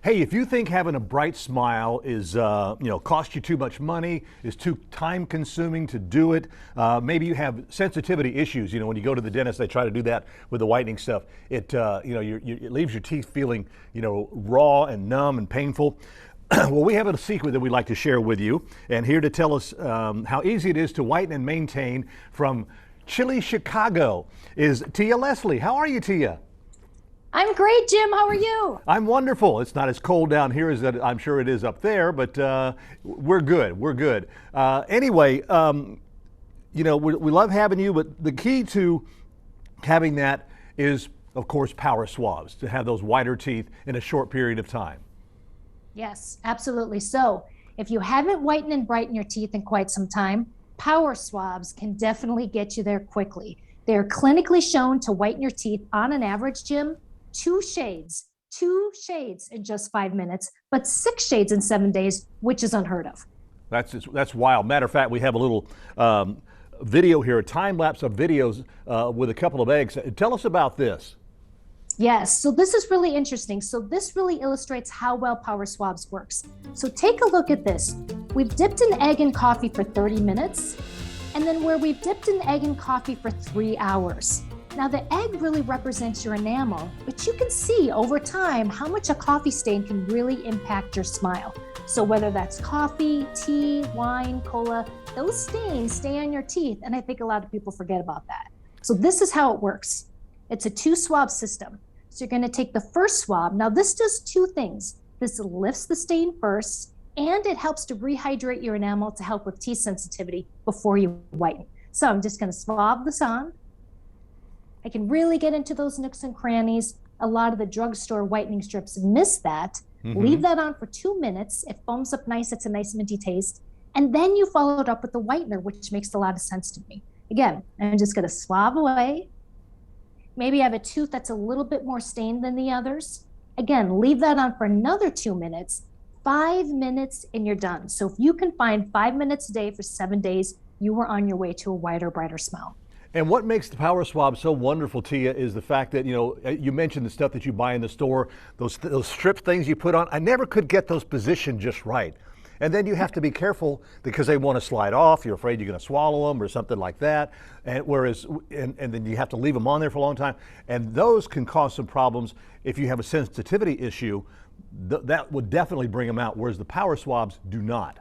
Hey, if you think having a bright smile is, cost you too much money, is too time consuming to do it, maybe you have sensitivity issues. When you go to the dentist, they try to do that with the whitening stuff. It leaves your teeth feeling, raw and numb and painful. Well, we have a secret that we'd like to share with you. And here to tell us how easy it is to whiten and maintain from chilly Chicago is Tia Leslie. How are you, Tia? I'm great, Jim. How are you? I'm wonderful. It's not as cold down here as that I'm sure it is up there, but we're good. We're good. Anyway, we love having you, but the key to having that is, of course, PowerSwabs, to have those whiter teeth in a short period of time. Yes, absolutely. So if you haven't whitened and brightened your teeth in quite some time, PowerSwabs can definitely get you there quickly. They're clinically shown to whiten your teeth on an average, Jim, two shades in just 5 minutes, but 6 shades in 7 days, which is unheard of. That's wild. Matter of fact, we have a little video here, a time lapse of videos with a couple of eggs. Tell us about this. Yes, so this is really interesting. So this really illustrates how well PowerSwabs works. So take a look at this. We've dipped an egg in coffee for 30 minutes, and then where we've dipped an egg in coffee for 3 hours. Now the egg really represents your enamel, but you can see over time how much a coffee stain can really impact your smile. So whether that's coffee, tea, wine, cola, those stains stay on your teeth, and I think a lot of people forget about that. So this is how it works. It's a 2-swab system. So you're gonna take the first swab. Now this does 2 things. This lifts the stain first, and it helps to rehydrate your enamel to help with teeth sensitivity before you whiten. So I'm just gonna swab this on. I can really get into those nooks and crannies. A lot of the drugstore whitening strips miss that. Leave that on for 2 minutes. It foams up nice. It's a nice minty taste. And then you follow it up with the whitener, which makes a lot of sense to me. Again, I'm just gonna swab away. Maybe I have a tooth that's a little bit more stained than the others. Again, leave that on for another 2 minutes. 5 minutes and you're done. So if you can find 5 minutes a day for 7 days, you are on your way to a whiter, brighter smile. And what makes the PowerSwab so wonderful, Tia, is the fact that, you mentioned the stuff that you buy in the store, those strip things you put on. I never could get those positioned just right. And then you have to be careful because they want to slide off. You're afraid you're going to swallow them or something like that. And then you have to leave them on there for a long time. And those can cause some problems if you have a sensitivity issue. That would definitely bring them out, whereas the PowerSwabs do not.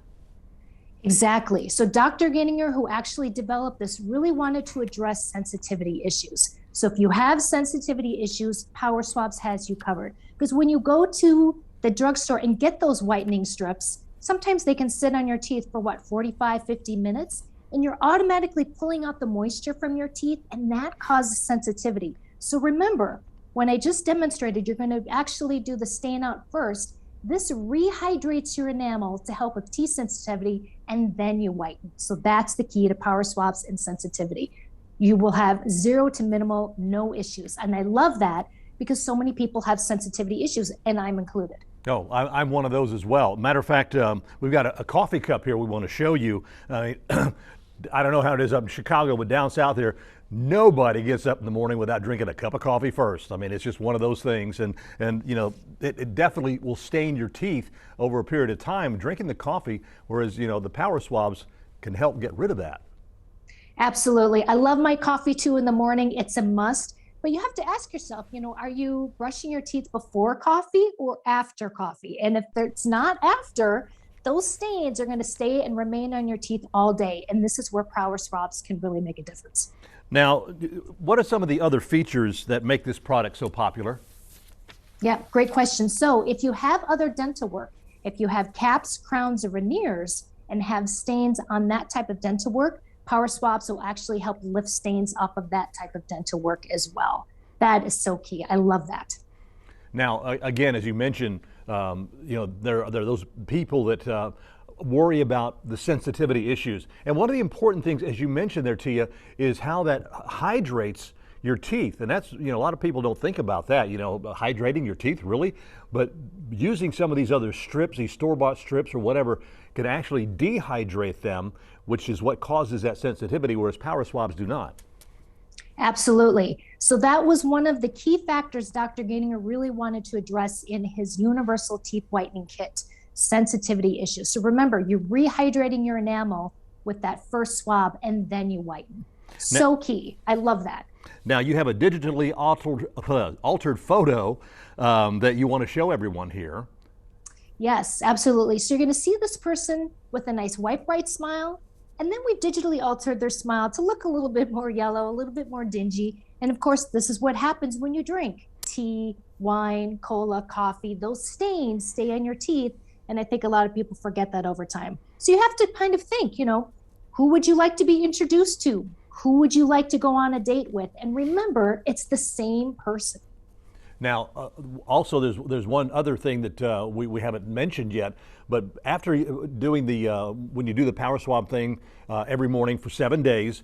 Exactly. So Dr. Ginninger, who actually developed this, really wanted to address sensitivity issues. So if you have sensitivity issues, PowerSwabs has you covered. Because when you go to the drugstore and get those whitening strips, sometimes they can sit on your teeth for 45, 50 minutes, and you're automatically pulling out the moisture from your teeth, and that causes sensitivity. So remember, when I just demonstrated, you're going to actually do the stain out first. This rehydrates your enamel to help with teeth sensitivity, and then you whiten. So that's the key to PowerSwabs and sensitivity. You will have 0 to minimal, no issues. And I love that because so many people have sensitivity issues, and I'm included. Oh, I'm one of those as well. Matter of fact, we've got a coffee cup here we want to show you. I don't know how it is up in Chicago, but down south here, nobody gets up in the morning without drinking a cup of coffee first. I mean, it's just one of those things. And it definitely will stain your teeth over a period of time drinking the coffee, whereas, the PowerSwabs can help get rid of that. Absolutely. I love my coffee too in the morning. It's a must. But you have to ask yourself, are you brushing your teeth before coffee or after coffee? And if it's not after, those stains are going to stay and remain on your teeth all day. And this is where PowerSwabs can really make a difference. Now, what are some of the other features that make this product so popular? Yeah, great question. So if you have other dental work, if you have caps, crowns, or veneers and have stains on that type of dental work, PowerSwabs will actually help lift stains off of that type of dental work as well. That is so key. I love that. Now, again, as you mentioned, there are those people that worry about the sensitivity issues. And one of the important things, as you mentioned there, Tia, is how that hydrates your teeth. And that's, a lot of people don't think about that, hydrating your teeth, really. But using some of these other strips, these store-bought strips or whatever, can actually dehydrate them, which is what causes that sensitivity, whereas PowerSwabs do not. Absolutely. So that was one of the key factors Dr. Gaininger really wanted to address in his universal teeth whitening kit, sensitivity issues. So remember, you're rehydrating your enamel with that first swab and then you whiten. Now, So key. I love that. now you have a digitally altered photo that you want to show everyone here. Yes, absolutely. So you're going to see this person with a nice white, bright smile. And then we've digitally altered their smile to look a little bit more yellow, a little bit more dingy. And of course, this is what happens when you drink tea, wine, cola, coffee. Those stains stay on your teeth. And I think a lot of people forget that over time. So you have to kind of think, who would you like to be introduced to? Who would you like to go on a date with? And remember, it's the same person. Now, also there's one other thing that we haven't mentioned yet, but after doing when you do the power swab thing every morning for 7 days,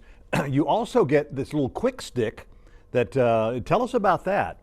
you also get this little quick stick that, tell us about that.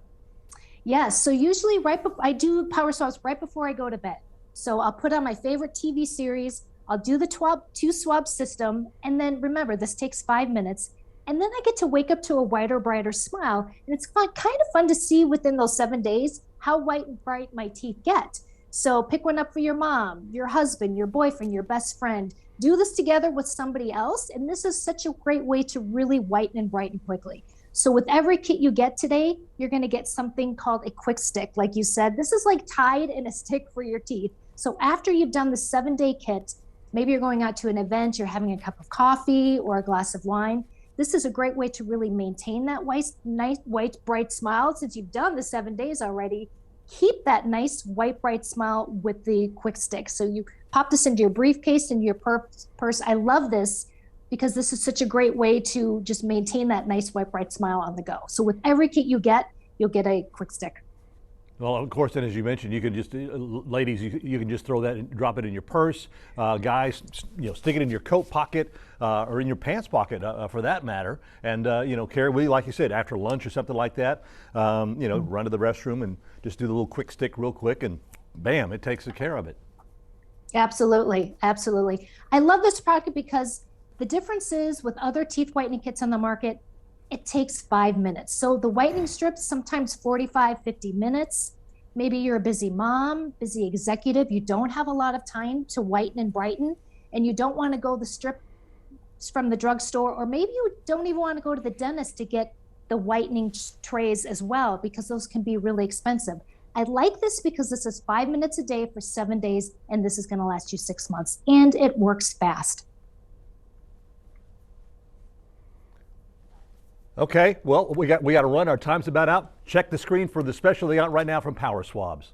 Yes, so usually I do power swabs right before I go to bed. So I'll put on my favorite TV series, I'll do the 2 swab system, and then remember, this takes 5 minutes. And then I get to wake up to a whiter, brighter smile. And it's kind of fun to see within those 7 days how white and bright my teeth get. So pick one up for your mom, your husband, your boyfriend, your best friend. Do this together with somebody else. And this is such a great way to really whiten and brighten quickly. So with every kit you get today, you're going to get something called a quick stick. Like you said, this is like Tide in a stick for your teeth. So after you've done the 7-day kit, maybe you're going out to an event, you're having a cup of coffee or a glass of wine. This is a great way to really maintain that nice, white, bright smile. Since you've done the 7 days already, keep that nice, white, bright smile with the quick stick. So you pop this into your briefcase, into your purse. I love this because this is such a great way to just maintain that nice, white, bright smile on the go. So with every kit you get, you'll get a quick stick. Well, of course, then as you mentioned, you can just, ladies, you can just throw that, and drop it in your purse. Guys, stick it in your coat pocket or in your pants pocket, for that matter. And carry with you, like you said, after lunch or something like that. Run to the restroom and just do the little quick stick real quick, and bam, it takes care of it. Absolutely, absolutely. I love this product because the difference is with other teeth whitening kits on the market, it takes 5 minutes. So the whitening strips, sometimes 45, 50 minutes. Maybe you're a busy mom, busy executive. You don't have a lot of time to whiten and brighten, and you don't want to go the strips from the drugstore, or maybe you don't even want to go to the dentist to get the whitening trays as well, because those can be really expensive. I like this because this is 5 minutes a day for 7 days, and this is going to last you 6 months, and it works fast. Okay, well, we got to run. Our time's about out. Check the screen for the special they got right now from PowerSwabs.